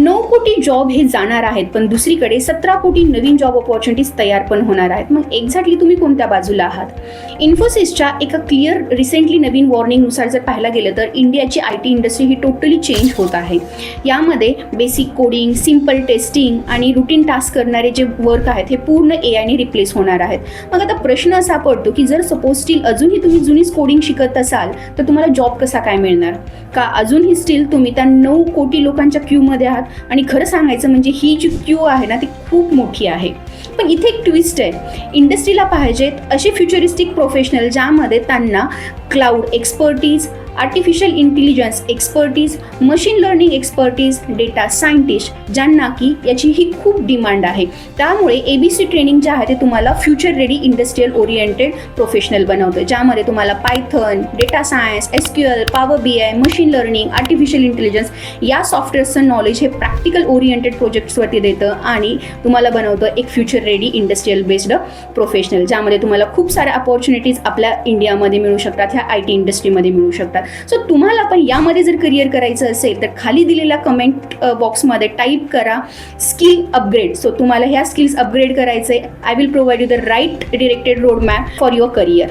9 कोटी जॉब हे जाणार आहेत, पण दुसरीकडे 17 कोटी नवीन जॉब ऑपॉर्च्युनिटीज तयार पण होणार आहेत. मग एक्झॅक्टली तुम्ही कोणत्या बाजूला आहात? इन्फोसिसच्या एका क्लिअर रिसेंटली नवीन वॉर्निंगनुसार जर पाहायला गेलं तर इंडियाची IT industry he totally change होत आहे. यामध्ये बेसिक कोडिंग, सिम्पल टेस्टिंग आणि रुटीन टास्क करणारे जे वर्क आहेत हे पूर्ण AIने रिप्लेस होणार आहेत. मग आता प्रश्न असा पडतो की जर सपोज स्टील अजूनही तुम्ही जुनीच कोडिंग शिकत असाल तर तुम्हाला जॉब कसा काय मिळणार? का अजूनही स्टील तुम्ही त्या 9 कोटी लोकांच्या क्यूमध्ये आहात? आणि खरं सांगायचं म्हणजे ही जी क्यू आहे ना ती खूप मोठी आहे. पण इथे एक ट्विस्ट आहे. इंडस्ट्रीला पाहिजेत असे फ्युचरिस्टिक प्रोफेशनल ज्यामध्ये त्यांना cloud expertise, artificial intelligence expertise, machine learning expertise, data scientist ज्यांना की याची ही खूप डिमांड आहे. त्यामुळे ABC ट्रेनिंग जे आहे ते तुम्हाला future ready industrial oriented professional बनवतं, ज्यामध्ये तुम्हाला Python, data science, SQL, power BI, machine learning, artificial intelligence या सॉफ्टवेअर्सचं नॉलेज हे प्रॅक्टिकल ओरिएंटेड प्रोजेक्ट्सवरती देतं आणि तुम्हाला बनवतं एक future ready industrial based professional, ज्यामध्ये तुम्हाला खूप साऱ्या अपॉर्च्युनिटीज आपल्या इंडियामध्ये मिळू शकतात, ह्या IT इंडस्ट्रीमध्ये मिळू शकतात. सो तुम्हाला पण यामध्ये जर करिअर करायचं असेल तर खाली दिलेल्या कमेंट बॉक्समध्ये टाईप करा स्किल अपग्रेड. सो तुम्हाला ह्या स्किल्स अपग्रेड करायचे. I will provide you the right directed road map for your career.